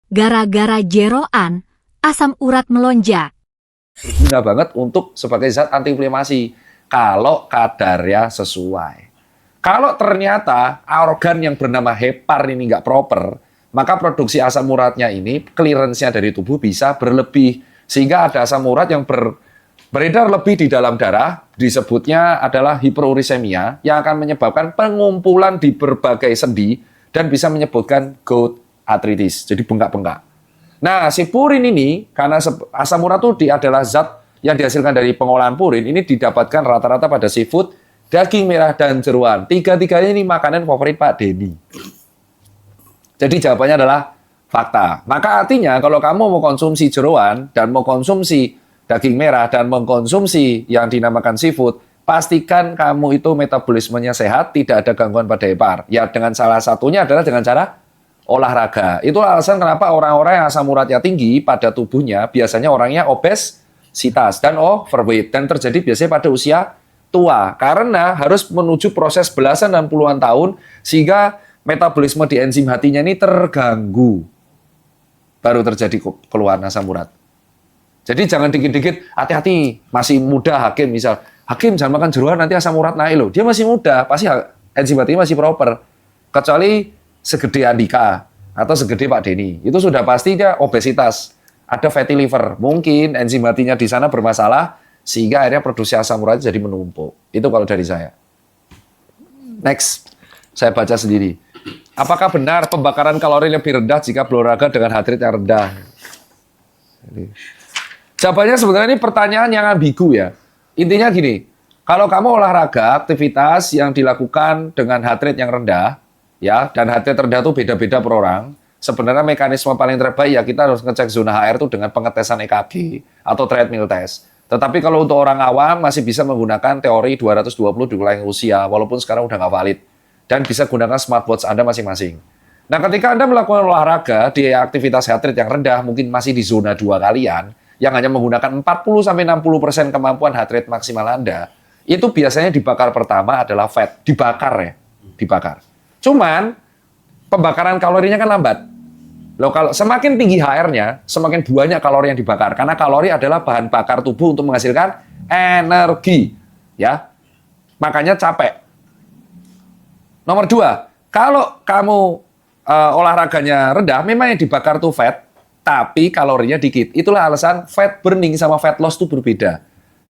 Gara-gara jeroan, asam urat melonjak. Berguna banget untuk sebagai zat antiinflamasi kalau kadarnya sesuai. Kalau ternyata organ yang bernama hepar ini nggak proper, maka produksi asam uratnya ini, clearance-nya dari tubuh bisa berlebih. Sehingga ada asam urat yang beredar lebih di dalam darah, disebutnya adalah hiperurisemia, yang akan menyebabkan pengumpulan di berbagai sendi dan bisa menyebabkan gout arthritis, jadi bengkak-bengkak. Nah, si purin ini, karena asam urat itu adalah zat yang dihasilkan dari pengolahan purin, ini didapatkan rata-rata pada seafood, daging merah, dan jeroan. Tiga-tiganya ini makanan favorit Pak Denny. Jadi jawabannya adalah fakta. Maka artinya kalau kamu mau konsumsi jeroan, dan mau konsumsi daging merah, dan mengkonsumsi yang dinamakan seafood, pastikan kamu itu metabolismenya sehat, tidak ada gangguan pada hepar. Ya, dengan salah satunya adalah dengan cara olahraga. Itulah alasan kenapa orang-orang yang asam uratnya tinggi pada tubuhnya biasanya orangnya obesitas dan overweight, dan terjadi biasanya pada usia tua karena harus menuju proses belasan dan puluhan tahun sehingga metabolisme di enzim hatinya ini terganggu, baru terjadi keluar asam urat. Jadi jangan dikit-dikit, hati-hati, masih muda Hakim misal, Hakim jangan makan jeroan nanti asam urat naik loh. Dia masih muda, pasti enzim hatinya masih proper. Kecuali segede Andika atau segede Pak Denny, itu sudah pasti dia obesitas, ada fatty liver, mungkin enzim hatinya di sana bermasalah sehingga akhirnya produksi asam urat jadi menumpuk. Itu kalau dari saya. Next, saya baca sendiri. Apakah benar pembakaran kalori lebih rendah jika berolahraga dengan heart rate yang rendah? Jawabannya sebenarnya ini pertanyaan yang ambigu ya. Intinya gini, kalau kamu olahraga, aktivitas yang dilakukan dengan heart rate yang rendah, ya, dan heart rate rendah itu beda-beda per orang. Sebenarnya mekanisme paling terbaik ya kita harus ngecek zona HR itu dengan pengetesan EKG atau treadmill test. Tetapi kalau untuk orang awam masih bisa menggunakan teori 220 dikurangi usia, walaupun sekarang udah nggak valid. Dan bisa gunakan smartwatch Anda masing-masing. Nah, ketika Anda melakukan olahraga di aktivitas heart rate yang rendah, mungkin masih di zona 2 kalian, yang hanya menggunakan 40-60% kemampuan heart rate maksimal Anda, itu biasanya dibakar pertama adalah fat, dibakar ya, dibakar. Cuman, pembakaran kalorinya kan lambat. Loh, kalau semakin tinggi HR-nya, semakin banyak kalori yang dibakar. Karena kalori adalah bahan bakar tubuh untuk menghasilkan energi. Ya, makanya capek. Nomor 2, kalau kamu olahraganya rendah, memang yang dibakar tuh fat, tapi kalorinya dikit. Itulah alasan fat burning sama fat loss itu berbeda.